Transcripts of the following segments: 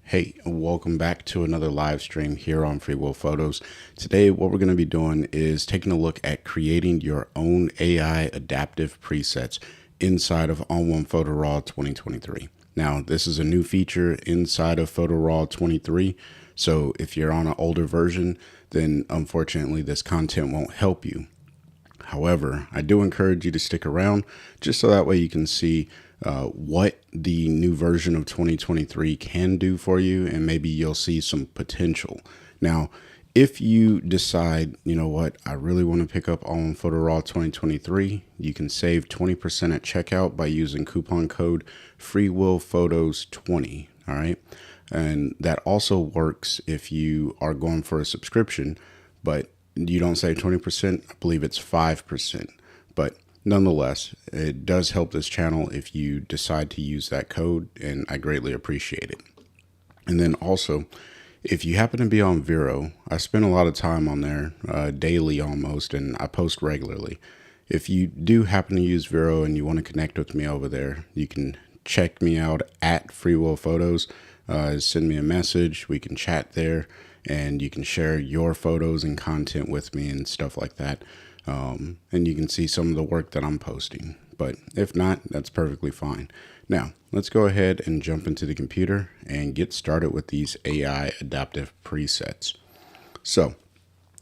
Hey, welcome back to another live stream here on Free Will Photos. Today, what we're going to be doing is taking a look at creating your own AI adaptive presets inside of ON1 Photo Raw 2023. Now, this is a new feature inside of Photo Raw 23. So if you're on an older version, then unfortunately this content won't help you. However, I do encourage you to stick around just so that way you can see what the new version of 2023 can do for you, and maybe you'll see some potential. Now, if you decide, you know what, I really want to pick up on Photo Raw 2023, you can save 20% at checkout by using coupon code FreeWillPhotos20. All right. And that also works if you are going for a subscription, but you don't save 20%. I believe it's 5%. But nonetheless, it does help this channel if you decide to use that code, and I greatly appreciate it. And then also, if you happen to be on Vero, I spend a lot of time on there, daily almost, and I post regularly. If you do happen to use Vero and you want to connect with me over there, you can check me out at Free Will Photos. Send me a message. We can chat there, and you can share your photos and content with me and stuff like that. And you can see some of the work that I'm posting. But if not, that's perfectly fine. Now, let's go ahead and jump into the computer and get started with these AI adaptive presets. So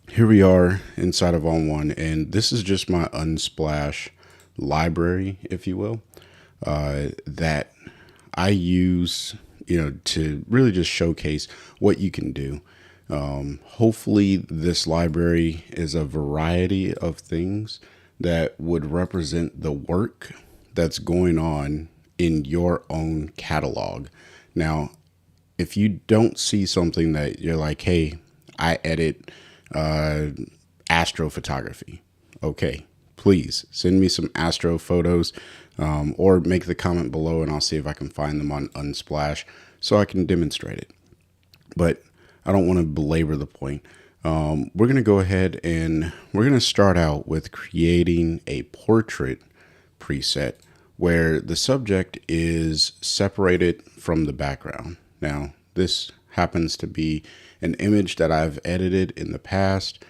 here we are inside of ON1, and this is just my Unsplash library, if you will, that I use, to really just showcase what you can do. Hopefully this library is a variety of things that would represent the work that's going on in your own catalog. Now, if you don't see something that you're like, hey, I edit astrophotography, okay, please send me some astro photos, or make the comment below and I'll see if I can find them on Unsplash so I can demonstrate it. But I don't want to belabor the point. We're going to go ahead and we're going to start out with creating a portrait preset where the subject is separated from the background. Now, this happens to be an image that I've edited in the past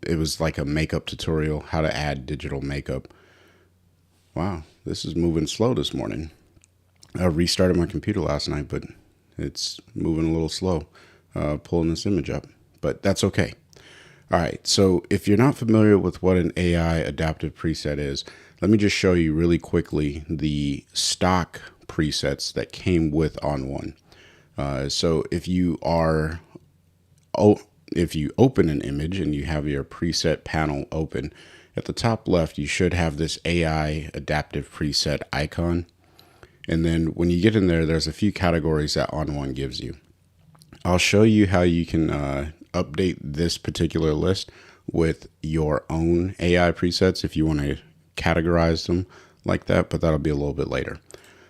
it was like a makeup tutorial, how to add digital makeup. Wow, this is moving slow this morning. I restarted my computer last night, but it's moving a little slow, pulling this image up, but that's okay. All right, so if you're not familiar with what an AI adaptive preset is, let me just show you really quickly the stock presets that came with ON1. So if you open an image and you have your preset panel open, at the top left, you should have this AI adaptive preset icon. And then when you get in there, there's a few categories that ON1 gives you. I'll show you how you can update this particular list with your own AI presets if you want to categorize them like that, but that'll be a little bit later.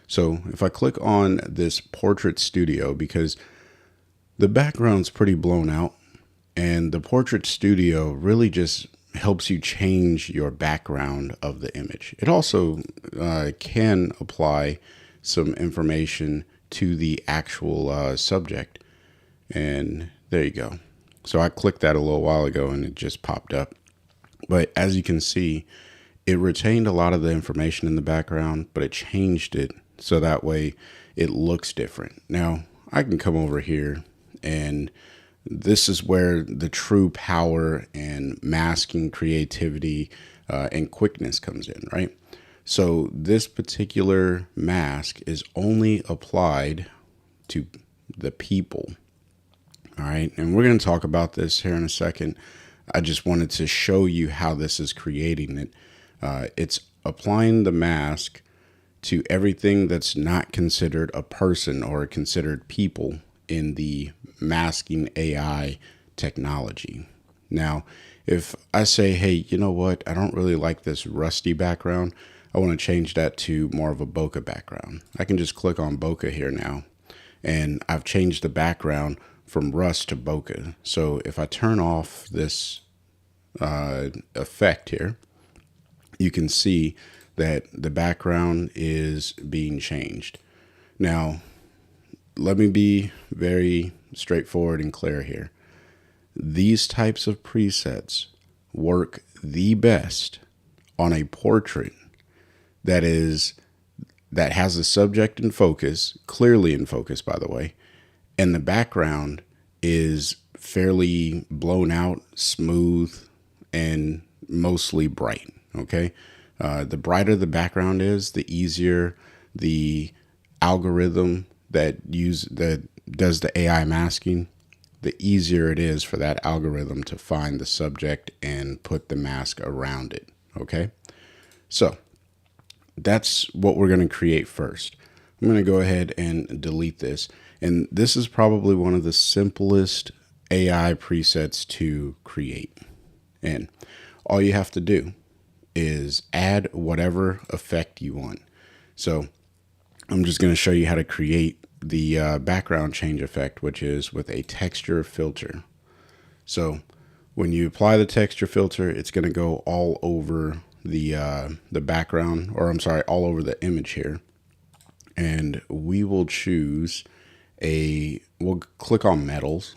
So if I click on this portrait studio, because the background's pretty blown out, and the portrait studio really just helps you change your background of the image. It also can apply some information to the actual subject. And there you go. So I clicked that a little while ago and it just popped up. But as you can see, it retained a lot of the information in the background, but it changed it so that way it looks different. Now I can come over here, and this is where the true power and masking creativity and quickness comes in, right? So this particular mask is only applied to the people. All right. And we're going to talk about this here in a second. I just wanted to show you how this is creating it. It's applying the mask to everything that's not considered a person or considered people in the masking AI technology. Now, if I say, hey, you know what? I don't really like this rusty background. I want to change that to more of a bokeh background. I can just click on bokeh here now, and I've changed the background from rust to bokeh. So if I turn off this effect here, you can see that the background is being changed. Now, let me be very straightforward and clear here. These types of presets work the best on a portrait that has the subject in focus, clearly in focus, by the way, and the background is fairly blown out, smooth, and mostly bright. Okay. The brighter the background is, the easier the algorithm that does the AI masking, the easier it is for that algorithm to find the subject and put the mask around it. Okay. So that's what we're going to create first. I'm going to go ahead and delete this. And this is probably one of the simplest AI presets to create. And all you have to do is add whatever effect you want. So I'm just going to show you how to create the background change effect, which is with a texture filter. So when you apply the texture filter, it's going to go all over the background, or I'm sorry, all over the image here. And we will choose we'll click on metals,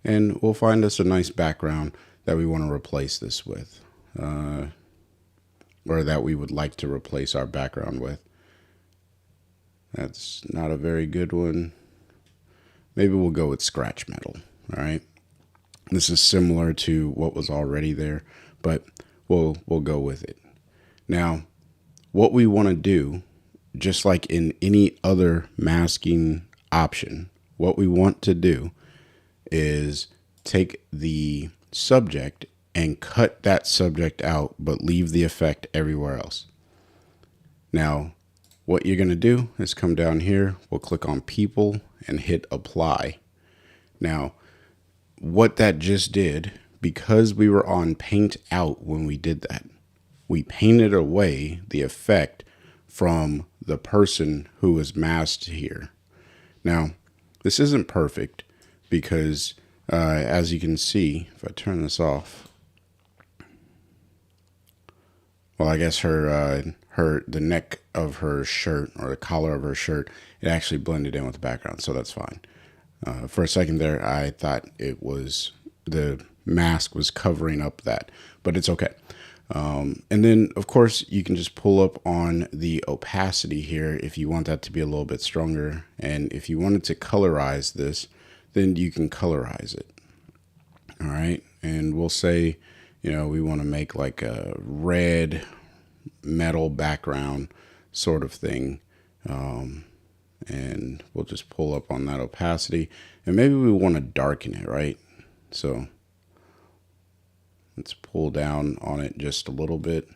and we'll find us a nice background that we want to replace this with, or that we would like to replace our background with. That's not a very good one. Maybe we'll go with scratch metal. All right. This is similar to what was already there, but we'll go with it. Now, what we want to do, just like in any other masking option, what we want to do is take the subject and cut that subject out, but leave the effect everywhere else. Now, what you're going to do is come down here, we'll click on people and hit apply. Now, what that just did, because we were on paint out when we did that, we painted away the effect from the person who was masked here. Now, this isn't perfect because as you can see, if I turn this off, well, I guess the neck of her shirt, or the collar of her shirt, it actually blended in with the background, so that's fine. For a second there, I thought it was the mask was covering up that, but it's okay. And then, of course, you can just pull up on the opacity here if you want that to be a little bit stronger. And if you wanted to colorize this, then you can colorize it. All right. And we'll say, we want to make like a red metal background sort of thing. And we'll just pull up on that opacity, and maybe we want to darken it, right? So let's pull down on it just a little bit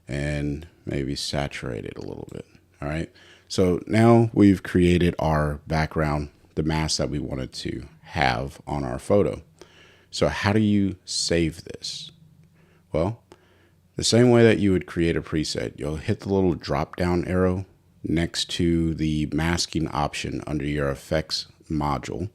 and maybe saturate it a little bit. All right. So now we've created our background, the mask that we wanted to have on our photo. So how do you save this? Well, the same way that you would create a preset, you'll hit the little drop down arrow next to the masking option under your effects module.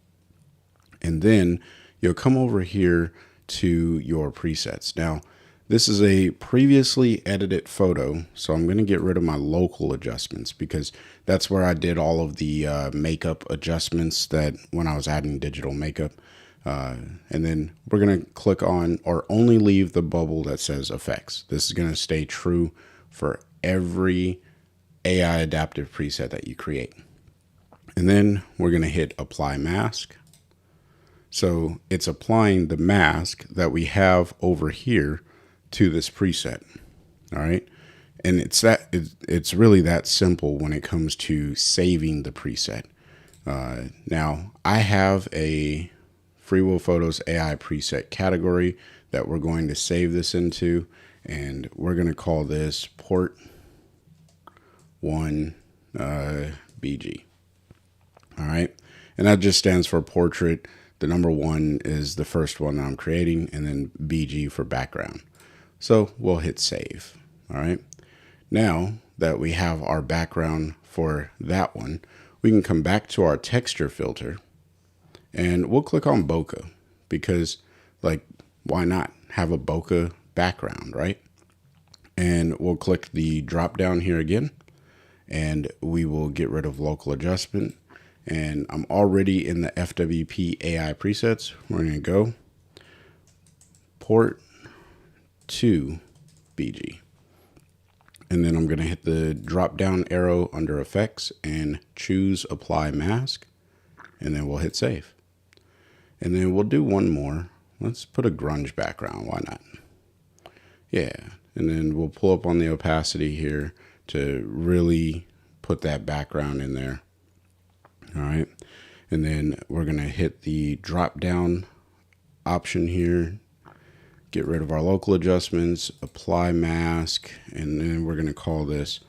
And then you'll come over here to your presets. Now, this is a previously edited photo, so I'm going to get rid of my local adjustments because that's where I did all of the makeup adjustments that when I was adding digital makeup. And then we're going to click on or only leave the bubble that says effects. This is going to stay true for every AI adaptive preset that you create. And then we're going to hit apply mask. So it's applying the mask that we have over here to this preset. All right. And it's really that simple when it comes to saving the preset. Now I have a FreeWheel Photos AI preset category that we're going to save this into, and we're going to call this port 1 BG. All right. And that just stands for portrait. The number 1 is the first one that I'm creating, and then BG for background. So we'll hit save. All right. Now that we have our background for that one, we can come back to our texture filter and we'll click on bokeh because, like, why not have a bokeh background, right? And we'll click the drop down here again, and we will get rid of local adjustment. And I'm already in the FWP AI presets. We're going to go port to BG. And then I'm going to hit the drop down arrow under effects and choose apply mask. And then we'll hit save. And then we'll do one more. Let's put a grunge background. Why not? Yeah. And then we'll pull up on the opacity here to really put that background in there. All right. And then we're going to hit the drop down option here, get rid of our local adjustments, apply mask, and then we're going to call this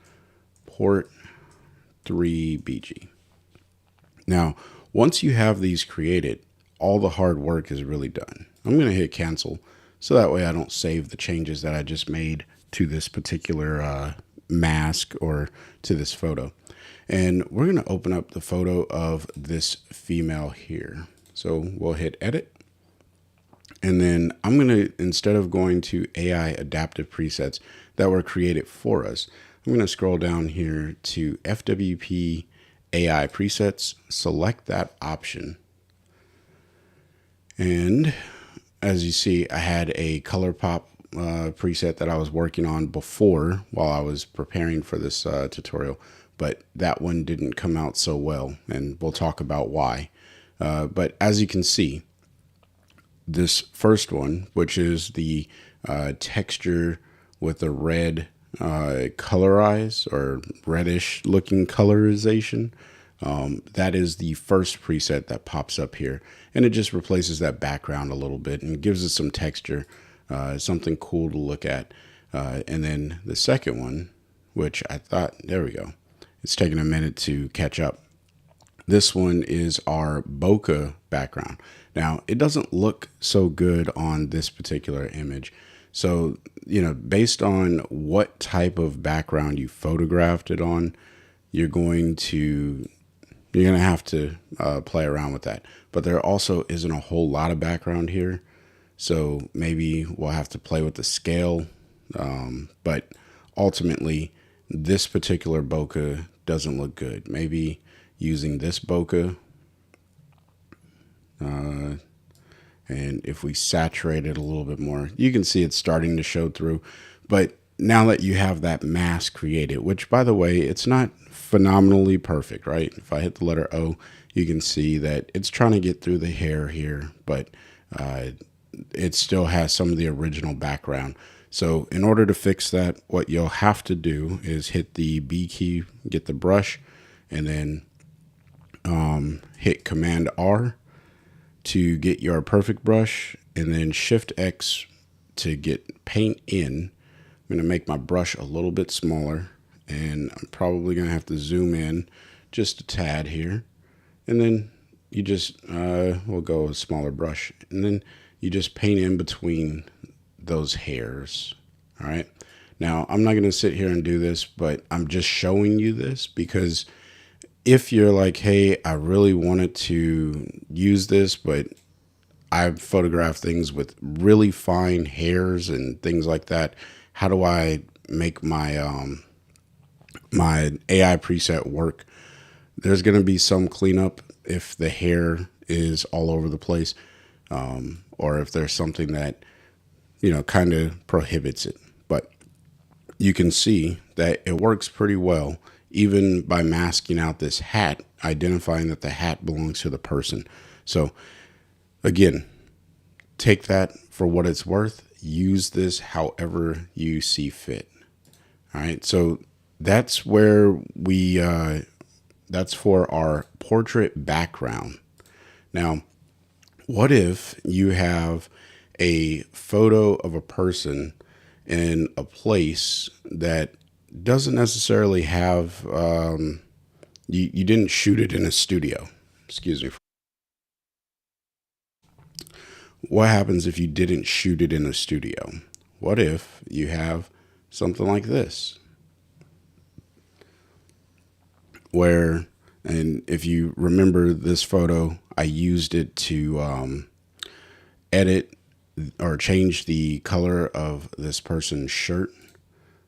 port 3 BG. Now, once you have these created, all the hard work is really done. I'm going to hit cancel so that way I don't save the changes that I just made to this particular mask or to this photo. And we're going to open up the photo of this female here. So we'll hit edit. And then I'm going to, instead of going to AI adaptive presets that were created for us, I'm going to scroll down here to FWP AI presets, select that option. And as you see, I had a color pop preset that I was working on before while I was preparing for this tutorial, but that one didn't come out so well, and we'll talk about why. But as you can see, this first one, which is the texture with the red colorize or reddish looking colorization, that is the first preset that pops up here, and it just replaces that background a little bit and gives us some texture, something cool to look at. And then the second one, which I thought, there we go. It's taking a minute to catch up. This one is our bokeh background. Now, it doesn't look so good on this particular image. So, you know, based on what type of background you photographed it on, you're going to have to play around with that. But there also isn't a whole lot of background here. So maybe we'll have to play with the scale. But ultimately, this particular bokeh doesn't look good. Maybe using this bokeh, and if we saturate it a little bit more, you can see it's starting to show through. But now that you have that mask created, which by the way, it's not phenomenally perfect, right? If I hit the letter O, you can see that it's trying to get through the hair here, but it still has some of the original background. So in order to fix that, what you'll have to do is hit the B key, get the brush, and then hit Command R to get your perfect brush, and then Shift X to get paint in. I'm going to make my brush a little bit smaller, and I'm probably going to have to zoom in just a tad here. And then you just, we'll go with a smaller brush, and then you just paint in between those hairs. All right. Now, I'm not going to sit here and do this, but I'm just showing you this because if you're like, hey, I really wanted to use this, but I've photographed things with really fine hairs and things like that, how do I make my my AI preset work? There's going to be some cleanup if the hair is all over the place, or if there's something that, you know, kind of prohibits it. But you can see that it works pretty well, even by masking out this hat, identifying that the hat belongs to the person. So again, take that for what it's worth. Use this however you see fit. All right. So that's where we, that's for our portrait background. Now, what if you have a photo of a person in a place that doesn't necessarily have, you didn't shoot it in a studio. Excuse me. What happens if you didn't shoot it in a studio? What if you have something like this? Where, and if you remember this photo, I used it to edit or change the color of this person's shirt,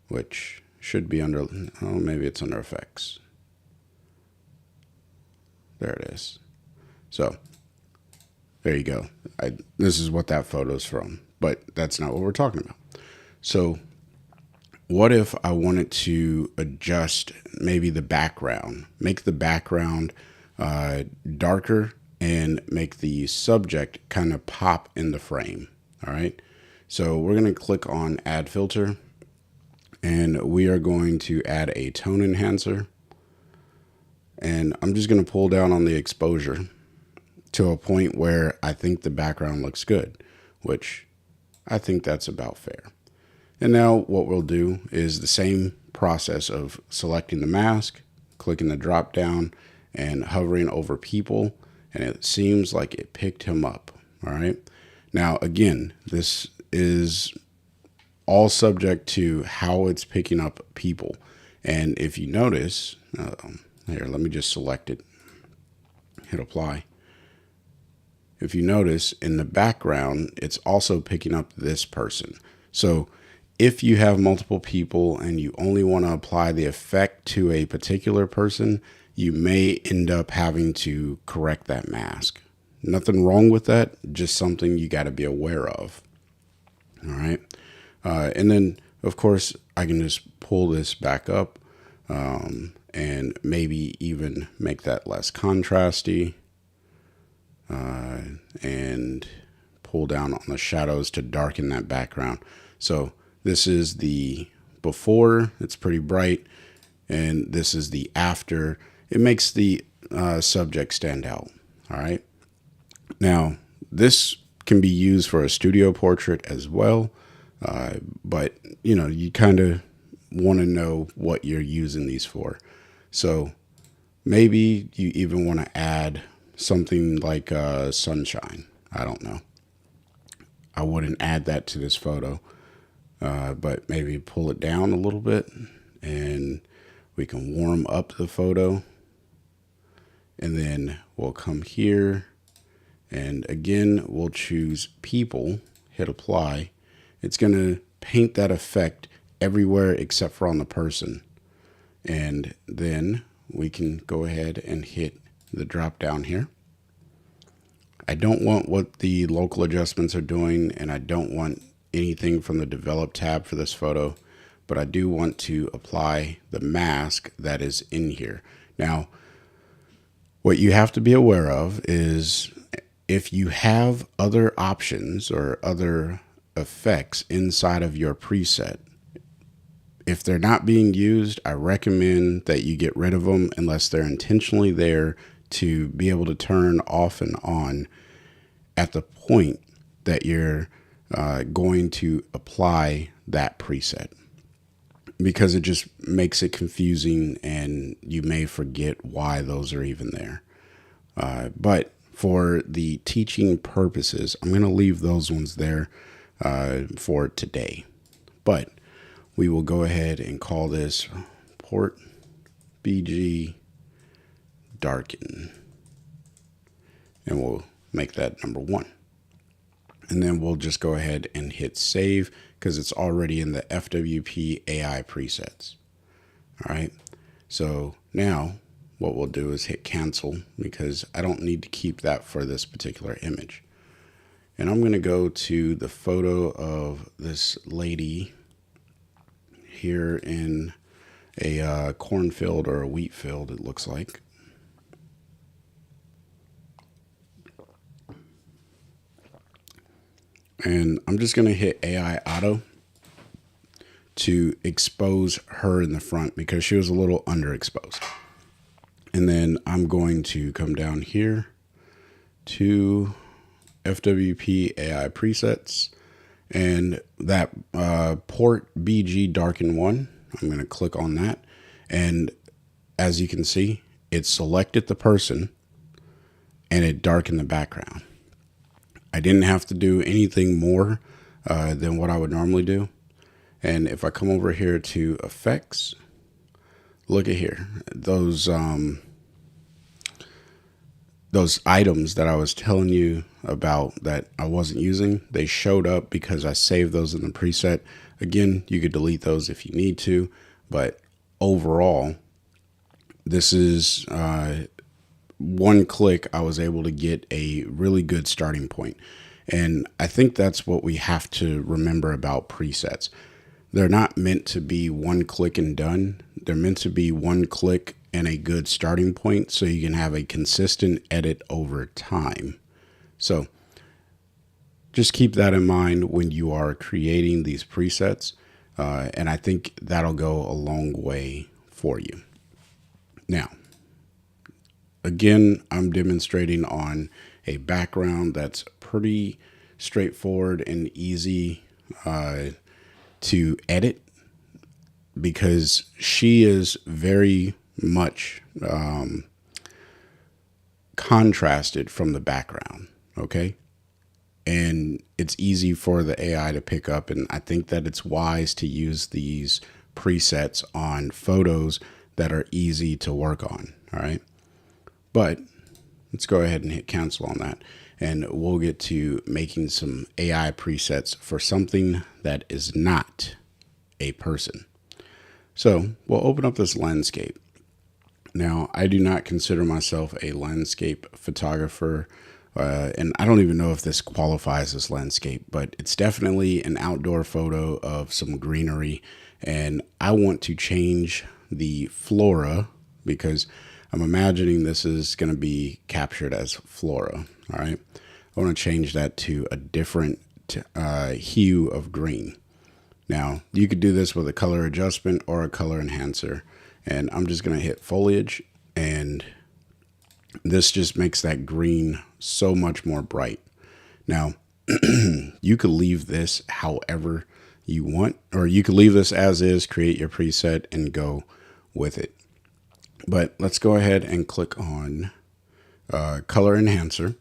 which should be under, oh, maybe it's under effects. There it is. So there you go. This is what that photo's from, but that's not what we're talking about. So what if I wanted to adjust maybe the background, make the background darker and make the subject kind of pop in the frame? All right. So we're going to click on add filter, and we are going to add a tone enhancer. And I'm just going to pull down on the exposure to a point where I think the background looks good, which I think that's about fair. And now what we'll do is the same process of selecting the mask, clicking the drop down, and hovering over people, and it seems like it picked him up. All right. Now, again, this is all subject to how it's picking up people. And if you notice, here, let me just select it, hit apply. If you notice in the background, it's also picking up this person. So if you have multiple people and you only want to apply the effect to a particular person, you may end up having to correct that mask. Nothing wrong with that, just something you got to be aware of. All right. And then, of course, I can just pull this back up and maybe even make that less contrasty and pull down on the shadows to darken that background. So this is the before, it's pretty bright, and this is the after. It makes the subject stand out. All right. Now, this can be used for a studio portrait as well, but you kind of want to know what you're using these for. So maybe you even want to add something like sunshine. I don't know. I wouldn't add that to this photo, but maybe pull it down a little bit and we can warm up the photo. And then we'll come here and again, we'll choose people, hit apply. It's going to paint that effect everywhere except for on the person. And then we can go ahead and hit the drop down here. I don't want what the local adjustments are doing, and I don't want anything from the develop tab for this photo, but I do want to apply the mask that is in here. Now, what you have to be aware of is if you have other options or other effects inside of your preset, if they're not being used, I recommend that you get rid of them unless they're intentionally there to be able to turn off and on at the point that you're going to apply that preset, because it just makes it confusing and you may forget why those are even there. But for the teaching purposes, I'm going to leave those ones there for today. But we will go ahead and call this port BG darken, and we'll make that number 1. And then we'll just go ahead and hit save because it's already in the FWP AI presets. All right. So now what we'll do is hit cancel because I don't need to keep that for this particular image. And I'm going to go to the photo of this lady here in a cornfield or a wheat field, it looks like. And I'm just going to hit AI Auto to expose her in the front because she was a little underexposed. And then I'm going to come down here to FWP AI presets and that port BG darken 1. I'm going to click on that. And as you can see, it selected the person and it darkened the background. I didn't have to do anything more than what I would normally do. And if I come over here to effects, look at here, those items that I was telling you about that I wasn't using, they showed up because I saved those in the preset. Again, you could delete those if you need to, But overall, this is one click, I was able to get a really good starting point. And I think that's what we have to remember about presets. They're not meant to be one click and done. They're meant to be one click and a good starting point so you can have a consistent edit over time. So just keep that in mind when you are creating these presets. And I think that'll go a long way for you. Now, again, I'm demonstrating on a background that's pretty straightforward and easy to edit, because she is very much contrasted from the background, okay? And it's easy for the AI to pick up, and I think that it's wise to use these presets on photos that are easy to work on, all right? But let's go ahead and hit cancel on that, and we'll get to making some AI presets for something that is not a person. So we'll open up this landscape. Now, I do not consider myself a landscape photographer, and I don't even know if this qualifies as landscape, but it's definitely an outdoor photo of some greenery, and I want to change the flora because I'm imagining this is going to be captured as flora. All right. I want to change that to a different hue of green. Now, you could do this with a color adjustment or a color enhancer. And I'm just going to hit foliage. And this just makes that green so much more bright. Now, you could leave this however you want, or you could leave this as is, create your preset, and go with it. But let's go ahead and click on color enhancer,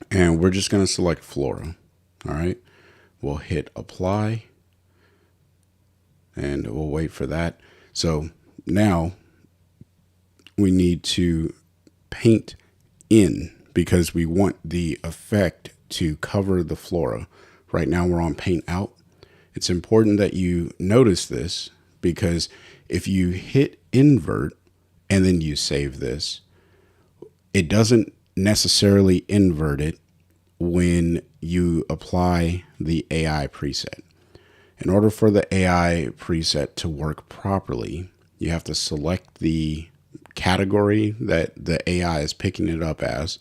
and we're just going to select flora. All right, we'll hit apply, and we'll wait for that. So now we need to paint in because we want the effect to cover the flora. Right now we're on paint out. It's important that you notice this because if you hit invert and then you save this, it doesn't necessarily invert it when you apply the AI preset. In order for the AI preset to work properly, you have to select the category that the AI is picking it up as,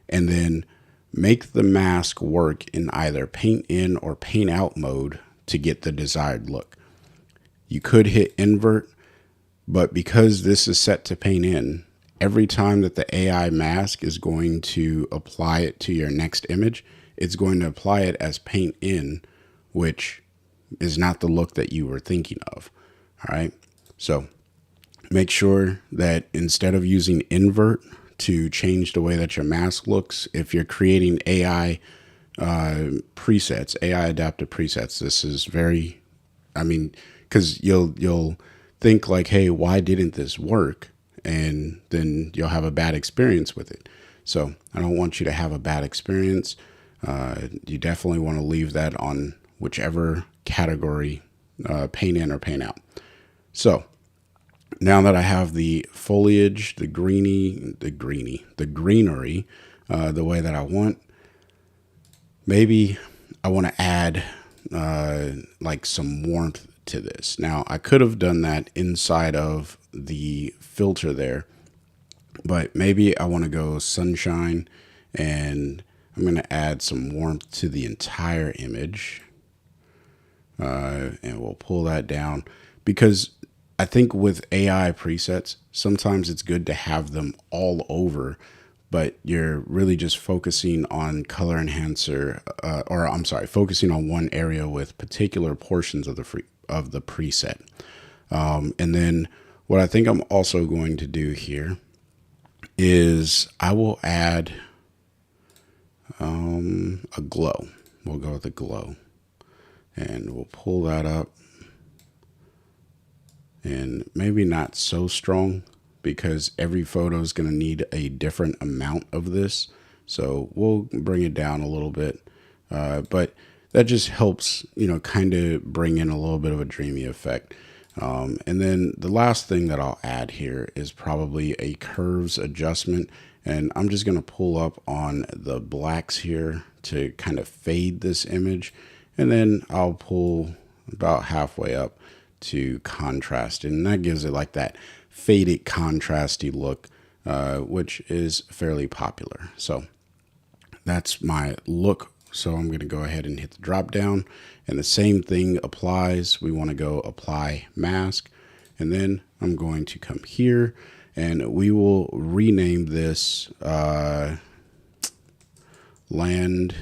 and then make the mask work in either paint in or paint out mode to get the desired look. You could hit invert, but because this is set to paint in, every time that the AI mask is going to apply it to your next image, it's going to apply it as paint in, which is not the look that you were thinking of. All right. So make sure that instead of using invert to change the way that your mask looks, if you're creating AI presets, AI adaptive presets, this is very, because you'll think like, hey, why didn't this work? And then you'll have a bad experience with it. So I don't want you to have a bad experience. You definitely want to leave that on whichever category, paint in or paint out. So now that I have the foliage, the greenery, the way that I want, maybe I want to add like some warmth to this. Now, I could have done that inside of the filter there, but maybe I want to go sunshine, and I'm going to add some warmth to the entire image. And we'll pull that down because I think with AI presets, sometimes it's good to have them all over, but you're really just focusing on color enhancer, focusing on one area with particular portions of the preset. And then what I think I'm also going to do here is I will add a glow. We'll go with a glow, and we'll pull that up, and maybe not so strong because every photo is going to need a different amount of this. So we'll bring it down a little bit, but that just helps, kind of bring in a little bit of a dreamy effect. And then the last thing that I'll add here is probably a curves adjustment. And I'm just going to pull up on the blacks here to kind of fade this image. And then I'll pull about halfway up to contrast. And that gives it like that faded contrasty look, which is fairly popular. So that's my look. So I'm going to go ahead and hit the drop down, and the same thing applies. We want to go apply mask, and then I'm going to come here and we will rename this land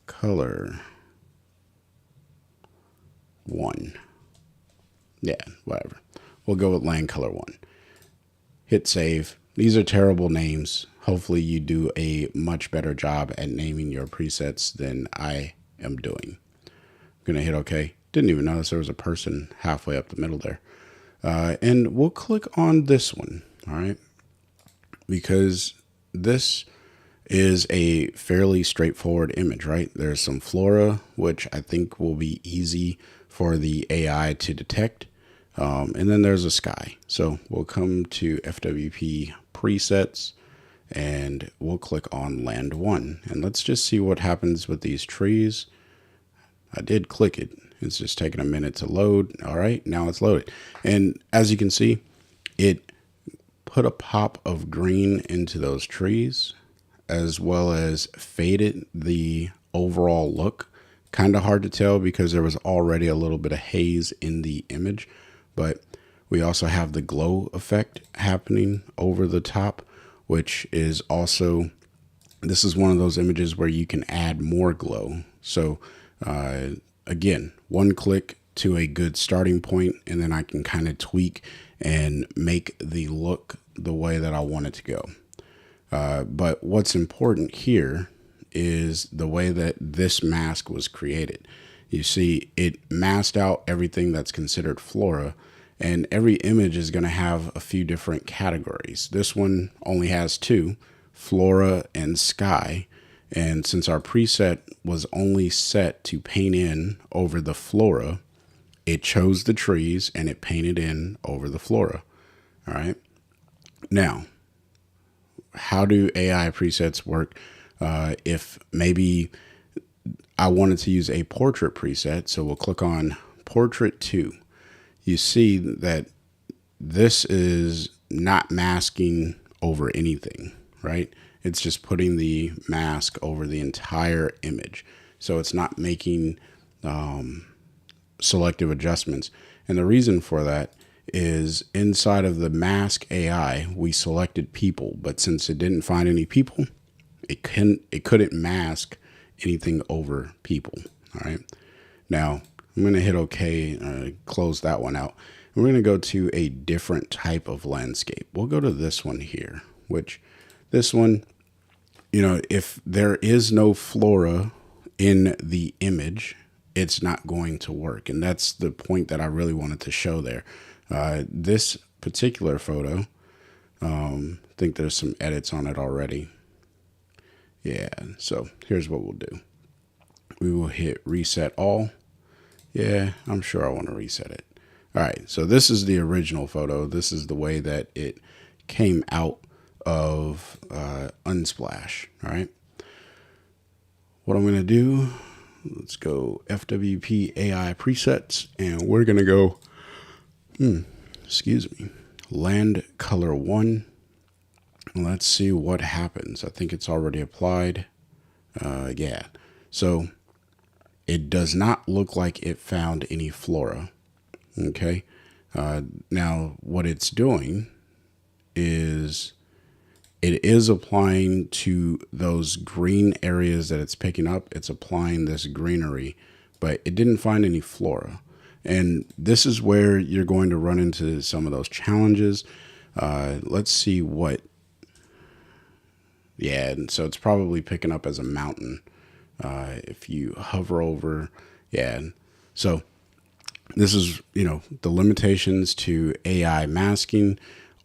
color 1. Yeah, whatever. We'll go with land color 1. Hit save. These are terrible names. Hopefully you do a much better job at naming your presets than I am doing. I'm going to hit OK. Didn't even notice there was a person halfway up the middle there. And we'll click on this one, all right? Because this is a fairly straightforward image, right? There's some flora, which I think will be easy for the AI to detect. And then there's a sky. So we'll come to FWP presets and we'll click on land 1. And let's just see what happens with these trees. I did click it. It's just taking a minute to load. All right, now it's loaded. And as you can see, it put a pop of green into those trees, as well as faded the overall look. Kind of hard to tell because there was already a little bit of haze in the image, but we also have the glow effect happening over the top, which is also, this is one of those images where you can add more glow. So again, one click to a good starting point, and then I can kind of tweak and make the look the way that I want it to go. But what's important here is the way that this mask was created. You see, it masked out everything that's considered flora, and every image is going to have a few different categories. This one only has 2, flora and sky. And since our preset was only set to paint in over the flora, it chose the trees and it painted in over the flora. All right. Now, how do AI presets work? If maybe I wanted to use a portrait preset, so we'll click on portrait 2. You see that this is not masking over anything, right? It's just putting the mask over the entire image. So it's not making selective adjustments. And the reason for that is inside of the mask AI, we selected people, but since it didn't find any people, it couldn't mask anything over people. All right. Now I'm going to hit OK, close that one out. And we're going to go to a different type of landscape. We'll go to this one here, which this one, you know, if there is no flora in the image, it's not going to work. And that's the point that I really wanted to show there. This particular photo, I think there's some edits on it already. Yeah, so here's what we'll do. We will hit reset all. Yeah, I'm sure I want to reset it. All right, so this is the original photo. This is the way that it came out of Unsplash. All right, what I'm going to do, let's go FWP AI presets, and we're going to go, excuse me, land color 1. Let's see what happens. I think it's already applied. Yeah, so it does not look like it found any flora. Okay. Now what it's doing is it is applying to those green areas that it's picking up. It's applying this greenery, but it didn't find any flora. And this is where you're going to run into some of those challenges. Let's see what, yeah, and so it's probably picking up as a mountain. If you hover over, yeah. So this is, you know, the limitations to AI masking.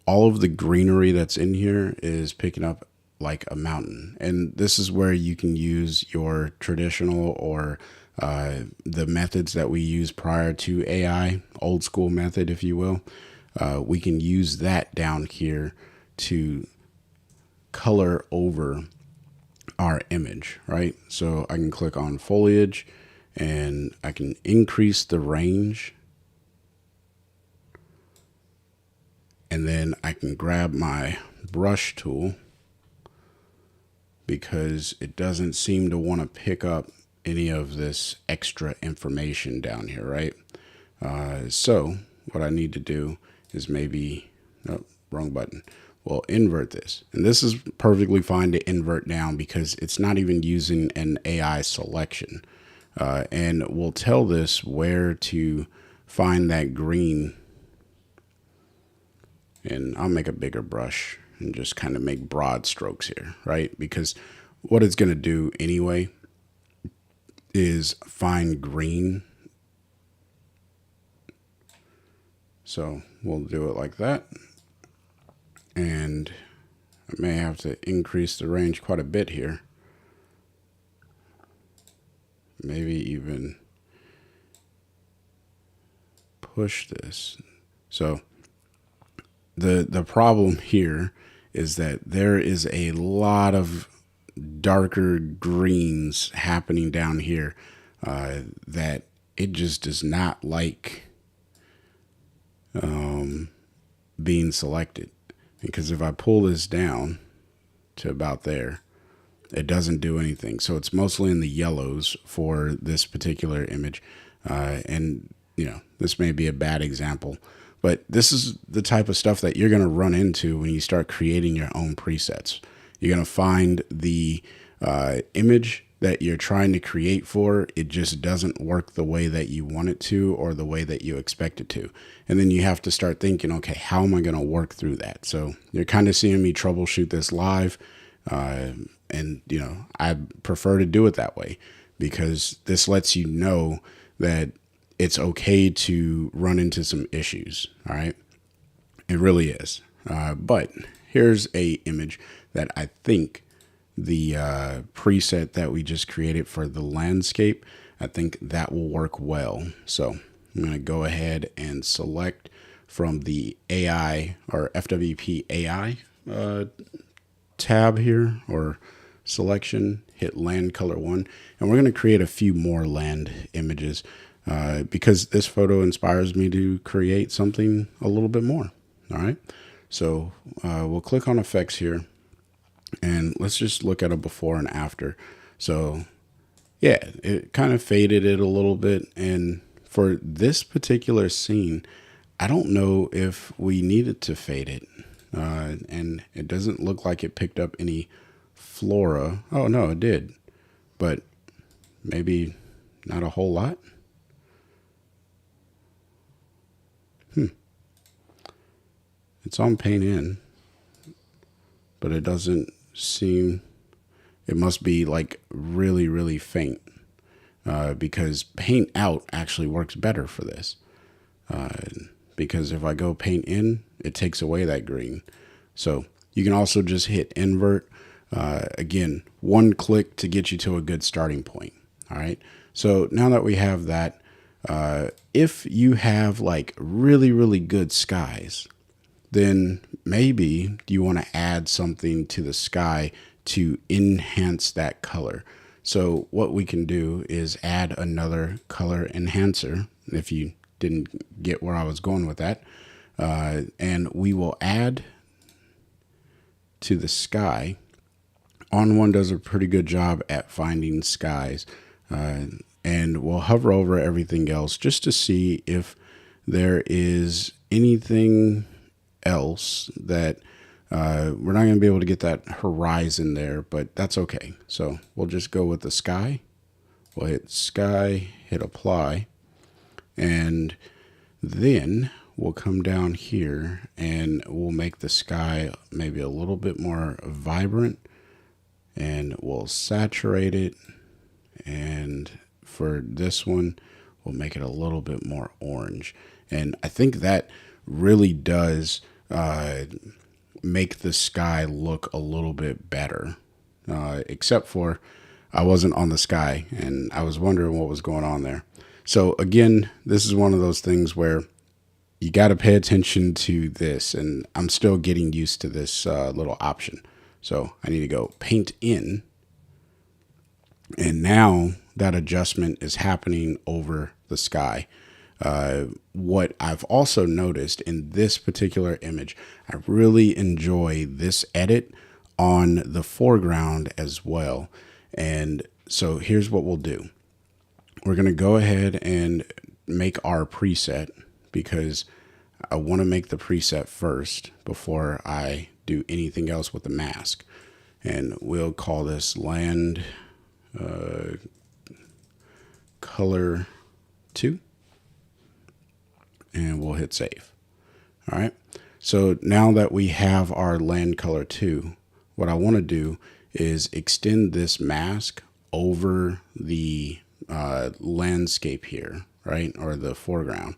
All of the greenery that's in here is picking up like a mountain. And this is where you can use your traditional or the methods that we use prior to AI, old school method, if you will, we can use that down here to color over our image, right? So I can click on foliage and I can increase the range. And then I can grab my brush tool because it doesn't seem to want to pick up any of this extra information down here, right? So what I need to do is maybe, oh, wrong button. Well, invert this. And this is perfectly fine to invert down because it's not even using an AI selection. And we'll tell this where to find that green. And I'll make a bigger brush and just kind of make broad strokes here, right? Because what it's going to do anyway is find green. So we'll do it like that. And I may have to increase the range quite a bit here. Maybe even push this. So the problem here is that there is a lot of darker greens happening down here that it just does not like being selected. Because if I pull this down to about there, it doesn't do anything. So it's mostly in the yellows for this particular image. And, you know, this may be a bad example, but this is the type of stuff that you're going to run into when you start creating your own presets. You're going to find the image that you're trying to create for, it just doesn't work the way that you want it to or the way that you expect it to. And then you have to start thinking, okay, how am I going to work through that? So you're kind of seeing me troubleshoot this live. And, you know, I prefer to do it that way because this lets you know that it's okay to run into some issues. All right. It really is. But here's a image that I think the preset that we just created for the landscape, I think that will work well. So I'm going to go ahead and select from the AI or FWP AI tab here or selection, hit land color 1, and we're going to create a few more land images because this photo inspires me to create something a little bit more. All right, so we'll click on effects here and let's just look at a before and after. So yeah, it kind of faded it a little bit, and for this particular scene I don't know if we needed to fade it, and it doesn't look like it picked up any flora. Oh no, it did, but maybe not a whole lot. It's on paint in, but it doesn't seem, it must be like really, really faint because paint out actually works better for this. Because if I go paint in, it takes away that green. So you can also just hit invert. Again, one click to get you to a good starting point. All right. So now that we have that, if you have like really, really good skies, then maybe you want to add something to the sky to enhance that color. So what we can do is add another color enhancer. If you didn't get where I was going with that, and we will add to the sky. ON1 does a pretty good job at finding skies, and we'll hover over everything else just to see if there is anything else that we're not going to be able to get that horizon there, but that's okay. So we'll just go with the sky. We'll hit sky, hit apply, and then we'll come down here and we'll make the sky maybe a little bit more vibrant, and we'll saturate it. And for this one, we'll make it a little bit more orange. And I think that really does make the sky look a little bit better, except for I wasn't on the sky, and I was wondering what was going on there. So again, this is one of those things where you got to pay attention to this, and I'm still getting used to this little option. So I need to go paint in, and now that adjustment is happening over the sky. What I've also noticed in this particular image, I really enjoy this edit on the foreground as well. And so here's what we'll do. We're going to go ahead and make our preset, because I want to make the preset first before I do anything else with the mask. And we'll call this land color 2. And we'll hit save. All right. So now that we have our land color 2, what I want to do is extend this mask over the landscape here, right? Or the foreground.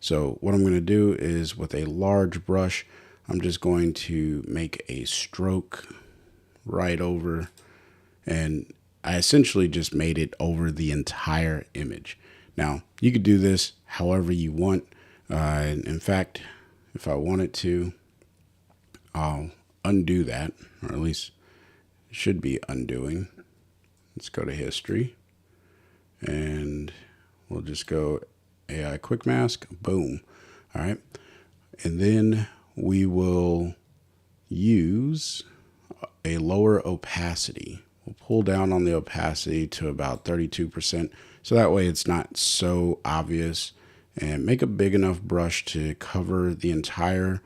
So what I'm going to do is, with a large brush, I'm just going to make a stroke right over, and I essentially just made it over the entire image. Now, you could do this however you want. In fact, if I wanted to, I'll undo that, or at least it should be undoing. Let's go to history, and we'll just go AI quick mask, boom. All right. And then we will use a lower opacity. We'll pull down on the opacity to about 32%. So that way it's not so obvious, and make a big enough brush to cover the entire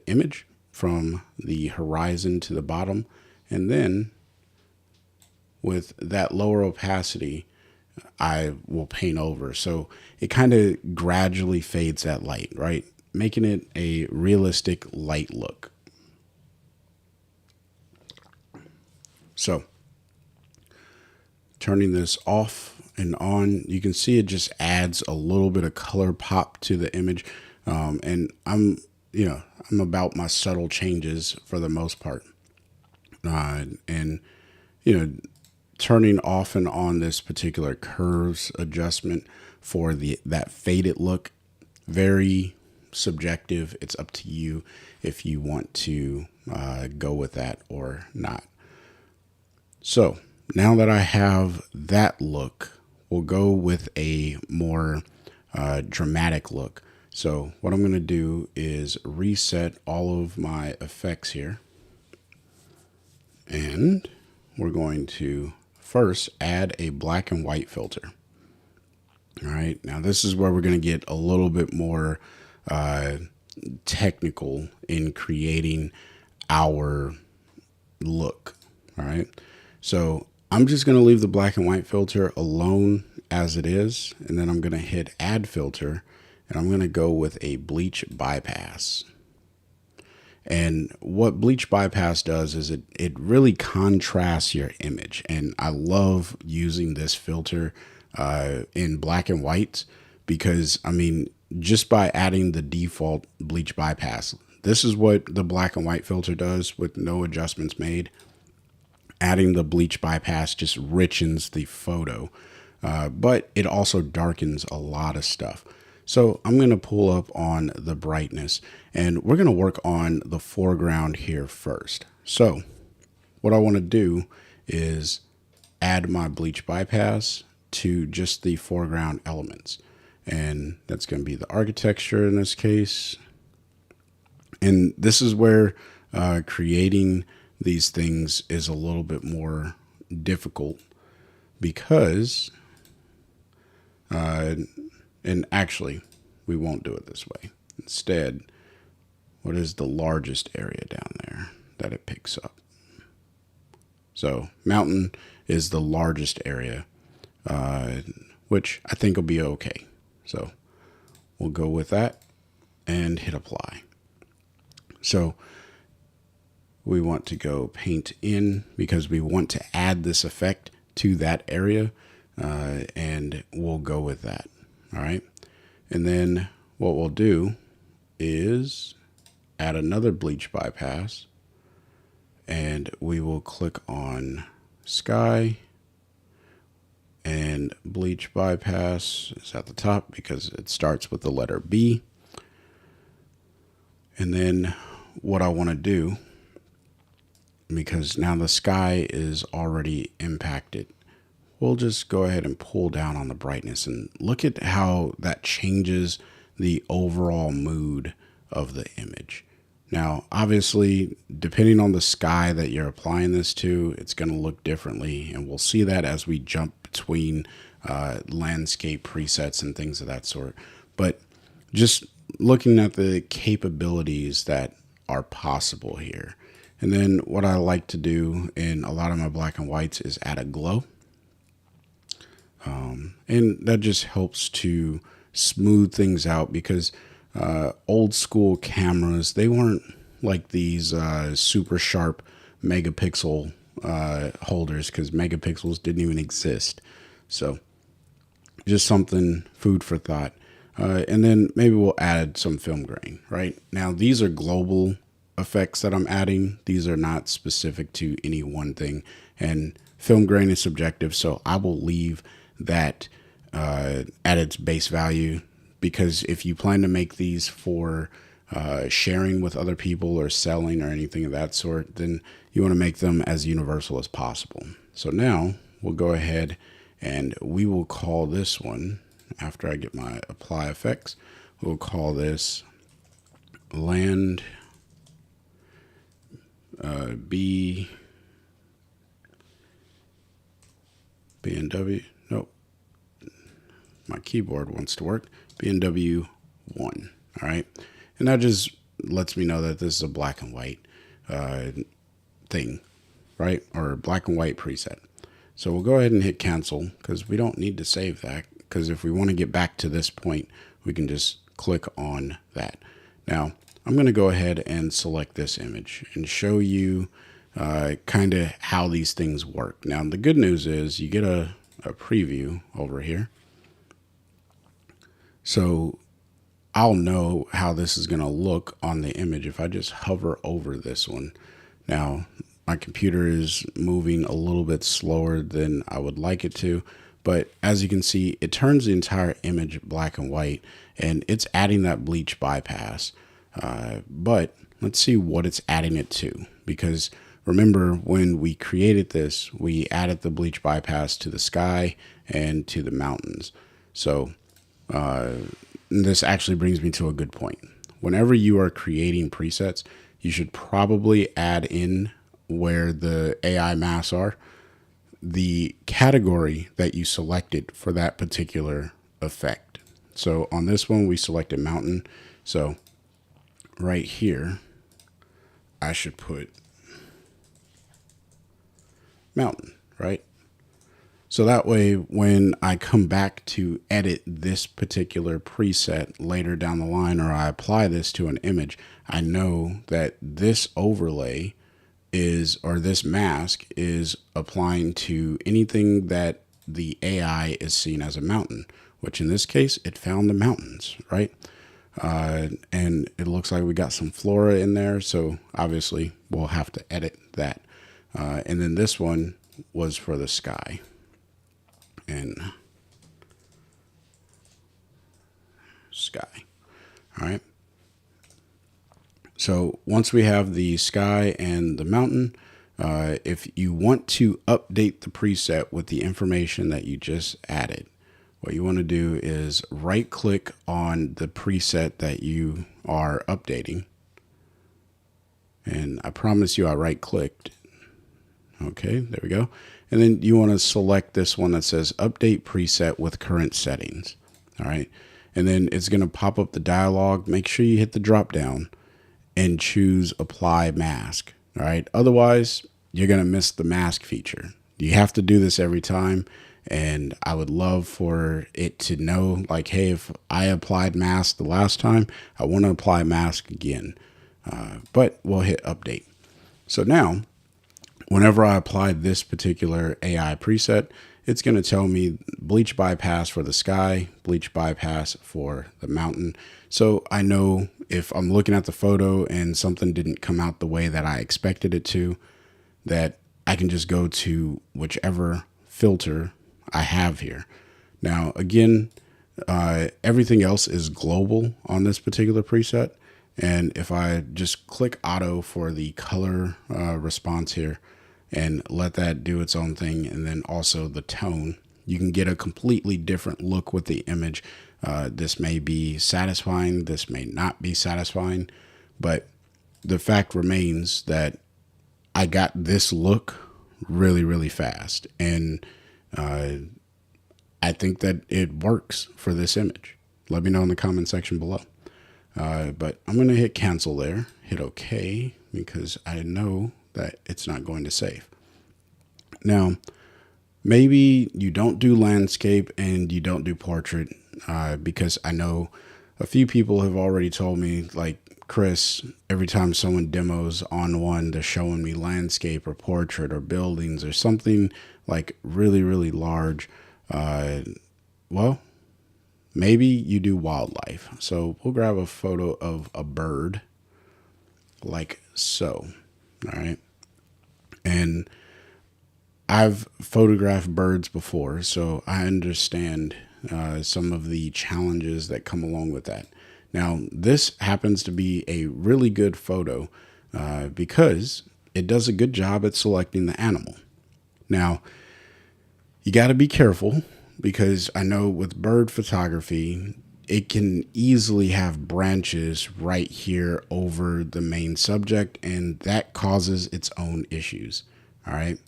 image from the horizon to the bottom. And then with that lower opacity, I will paint over. So it kind of gradually fades that light, right? Making it a realistic light look. So turning this off and on, you can see it just adds a little bit of color pop to the image. And I'm about my subtle changes for the most part. And turning off and on this particular curves adjustment for that faded look, very subjective. It's up to you if you want to go with that or not. So now that I have that look, we'll go with a more dramatic look. So what I'm going to do is reset all of my effects here. And we're going to first add a black and white filter. All right. Now this is where we're going to get a little bit more technical in creating our look. All right. So I'm just going to leave the black and white filter alone as it is. And then I'm going to hit add filter, and I'm going to go with a bleach bypass. And what bleach bypass does is it really contrasts your image. And I love using this filter in black and whites, because I mean, just by adding the default bleach bypass, this is what the black and white filter does with no adjustments made. Adding the bleach bypass just richens the photo, but it also darkens a lot of stuff. So I'm going to pull up on the brightness, and we're going to work on the foreground here first. So what I want to do is add my bleach bypass to just the foreground elements. And that's going to be the architecture in this case. And this is where creating these things is a little bit more difficult, because and actually, we won't do it this way. Instead, what is the largest area down there that it picks up? So mountain is the largest area, which I think will be okay. So we'll go with that and hit apply. So we want to go paint in, because we want to add this effect to that area, and we'll go with that. All right. And then what we'll do is add another bleach bypass, and we will click on sky, And bleach bypass is at the top because it starts with the letter B. And then what I want to do, because now the sky is already impacted, we'll just go ahead and pull down on the brightness and look at how that changes the overall mood of the image. Now, obviously, depending on the sky that you're applying this to, it's going to look differently. And we'll see that as we jump between landscape presets and things of that sort. But just looking at the capabilities that are possible here. And then what I like to do in a lot of my black and whites is add a glow. And that just helps to smooth things out because old school cameras, they weren't like these super sharp megapixel holders because megapixels didn't even exist. So just something, food for thought. And then maybe we'll add some film grain, right? Now, these are global effects that I'm adding. These are not specific to any one thing. And film grain is subjective, so I will leave that at its base value, because if you plan to make these for sharing with other people or selling or anything of that sort, then you want to make them as universal as possible. So now we'll go ahead and we will call this one, after I get my apply effects, we'll call this land B&W. Nope. My keyboard wants to work. B&W 1. All right. And that just lets me know that this is a black and white thing, right? Or black and white preset. So we'll go ahead and hit cancel because we don't need to save that, because if we want to get back to this point, we can just click on that. Now, I'm going to go ahead and select this image and show you kind of how these things work. Now, the good news is you get a preview over here. So I'll know how this is going to look on the image if I just hover over this one. Now, my computer is moving a little bit slower than I would like it to, but as you can see, it turns the entire image black and white, and it's adding that bleach bypass. But let's see what it's adding it to, because remember when we created this, we added the bleach bypass to the sky and to the mountains. So this actually brings me to a good point. Whenever you are creating presets, you should probably add in where the AI masks are, the category that you selected for that particular effect. So on this one, we selected mountain. So right here, I should put mountain, right? So that way, when I come back to edit this particular preset later down the line, or I apply this to an image, I know that this overlay is, or this mask is applying to anything that the AI is seen as a mountain, which in this case, it found the mountains, right? And it looks like we got some flora in there. So obviously we'll have to edit that. And then this one was for the sky. And sky. All right. So once we have the sky and the mountain, if you want to update the preset with the information that you just added, what you want to do is right click on the preset that you are updating. And I promise you I right clicked. Okay, there we go. And then you want to select this one that says update preset with current settings. All right. And then it's going to pop up the dialog. Make sure you hit the drop down and choose apply mask. All right. Otherwise, you're going to miss the mask feature. You have to do this every time. And I would love for it to know, like, hey, if I applied mask the last time, I want to apply mask again. But we'll hit update. So now, whenever I apply this particular AI preset, it's going to tell me bleach bypass for the sky, bleach bypass for the mountain. So I know if I'm looking at the photo and something didn't come out the way that I expected it to, that I can just go to whichever filter I have here. Now, again, everything else is global on this particular preset. And if I just click auto for the color response here and let that do its own thing, and then also the tone, you can get a completely different look with the image. This may be satisfying, this may not be satisfying, but the fact remains that I got this look really, really fast. And I think that it works for this image. Let me know in the comment section below. But I'm going to hit cancel there, hit OK, because I know that it's not going to save. Now, maybe you don't do landscape and you don't do portrait, because I know a few people have already told me, like, Chris, every time someone demos ON1, they're showing me landscape or portrait or buildings or something like really, really large. Well, maybe you do wildlife. So we'll grab a photo of a bird like so. All right. And I've photographed birds before, so I understand some of the challenges that come along with that. Now, this happens to be a really good photo because it does a good job at selecting the animal. Now, you got to be careful because I know with bird photography, it can easily have branches right here over the main subject, and that causes its own issues. All right.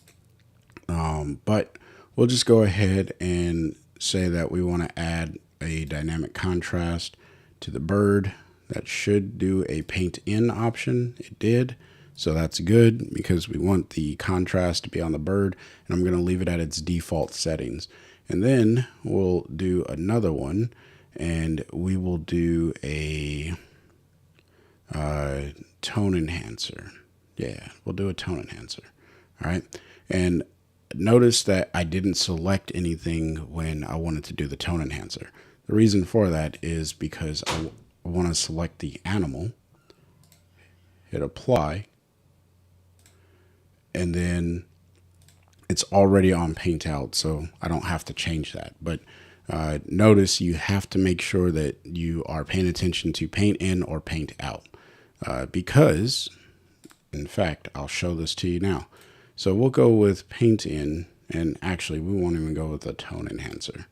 But we'll just go ahead and say that we want to add a dynamic contrast to the bird. That should do a paint in option. It did. So that's good because we want the contrast to be on the bird, and I'm going to leave it at its default settings. And then we'll do another one, and we will do a tone enhancer. Yeah, we'll do a tone enhancer. All right. And notice that I didn't select anything when I wanted to do the tone enhancer. The reason for that is because I want to select the animal, hit apply, and then it's already on paint out, so I don't have to change that. But notice you have to make sure that you are paying attention to paint in or paint out, because, in fact, I'll show this to you now. So we'll go with paint in, and actually we won't even go with a tone enhancer.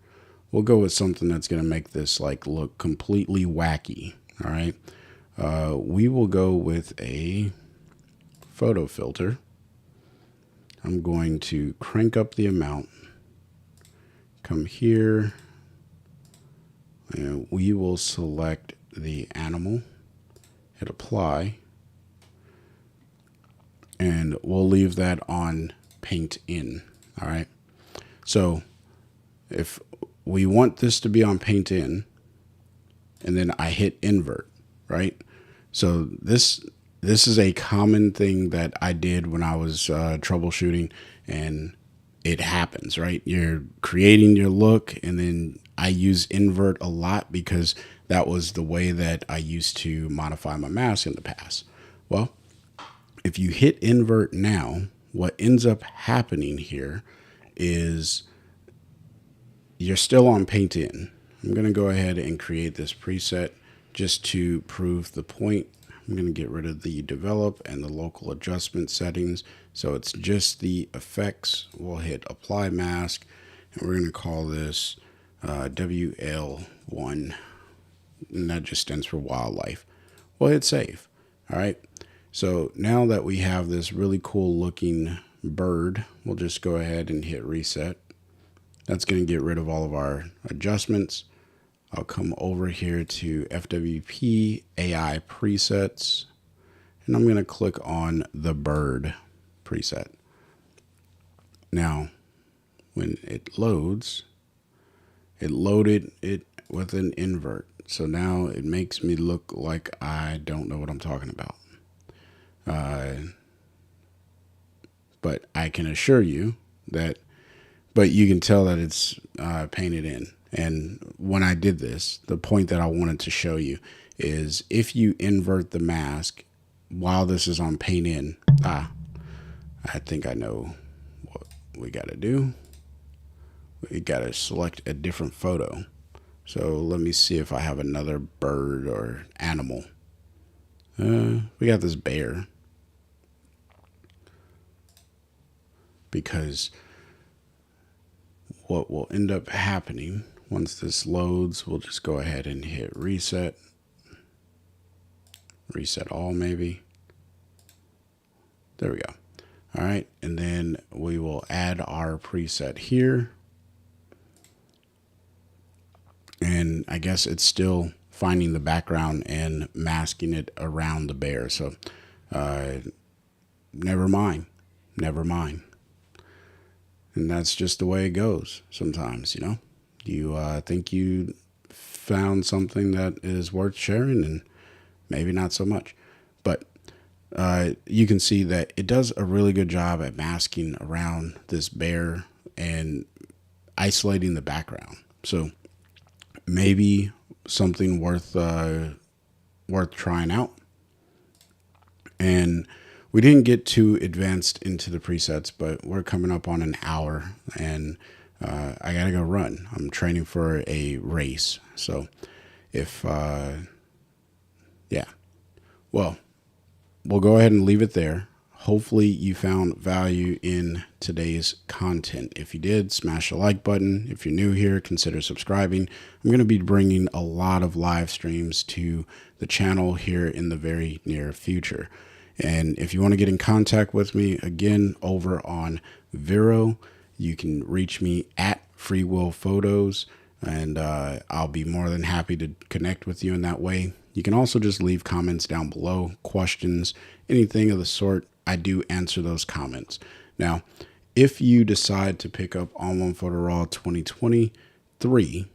We'll go with something that's going to make this like look completely wacky. All right. We will go with a photo filter. I'm going to crank up the amount, come here, and we will select the animal, hit apply, and we'll leave that on paint in. All right. So if we want this to be on paint in, and then I hit invert, right? So this is a common thing that I did when I was troubleshooting, and it happens, right? You're creating your look, and then I use invert a lot because that was the way that I used to modify my mask in the past. Well, if you hit invert now, what ends up happening here is you're still on paint in. I'm going to go ahead and create this preset just to prove the point. I'm going to get rid of the develop and the local adjustment settings. So it's just the effects. We'll hit apply mask, and we're going to call this WL1, and that just stands for wildlife. We'll hit save. All right. So now that we have this really cool looking bird, we'll just go ahead and hit reset. That's going to get rid of all of our adjustments. I'll come over here to FWP AI presets, and I'm going to click on the bird preset. Now, when it loads, it loaded it with an invert. So now it makes me look like I don't know what I'm talking about. But I can assure you that, but you can tell that it's painted in. And when I did this, the point that I wanted to show you is if you invert the mask while this is on paint in, I think I know what we got to do. we got to select a different photo. So let me see if I have another bird or animal. We got this bear. Because what will end up happening once this loads, we'll just go ahead and hit reset. Reset all maybe. There we go. All right, and then we will add our preset here. And I guess it's still finding the background and masking it around the bear. So never mind. And that's just the way it goes sometimes, you know. You think you found something that is worth sharing, and maybe not so much. But you can see that it does a really good job at masking around this bear and isolating the background. So maybe something worth trying out. And we didn't get too advanced into the presets, but we're coming up on an hour, and I gotta go run. I'm training for a race. So if yeah, well, we'll go ahead and leave it there. Hopefully you found value in today's content. If you did, smash the like button. If you're new here, consider subscribing. I'm going to be bringing a lot of live streams to the channel here in the very near future. And if you want to get in contact with me, again, over on Vero, you can reach me at Free Will Photos, and I'll be more than happy to connect with you in that way. You can also just leave comments down below, questions, anything of the sort. I do answer those comments. Now, if you decide to pick up ON1 Photo Raw 2023,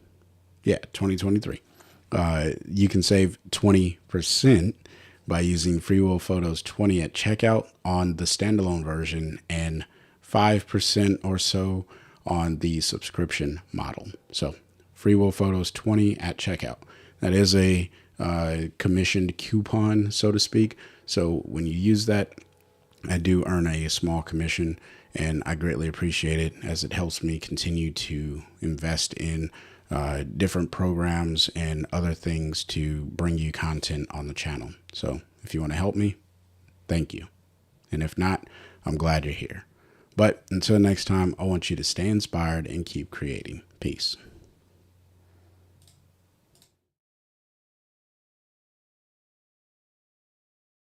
you can save 20% by using Free Will Photos 20 at checkout on the standalone version and 5% or so on the subscription model. So Free Will Photos 20 at checkout. That is a commissioned coupon, so to speak. So when you use that, I do earn a small commission, and I greatly appreciate it, as it helps me continue to invest in different programs and other things to bring you content on the channel. So if you want to help me, thank you. And if not, I'm glad you're here. But until next time, I want you to stay inspired and keep creating. Peace.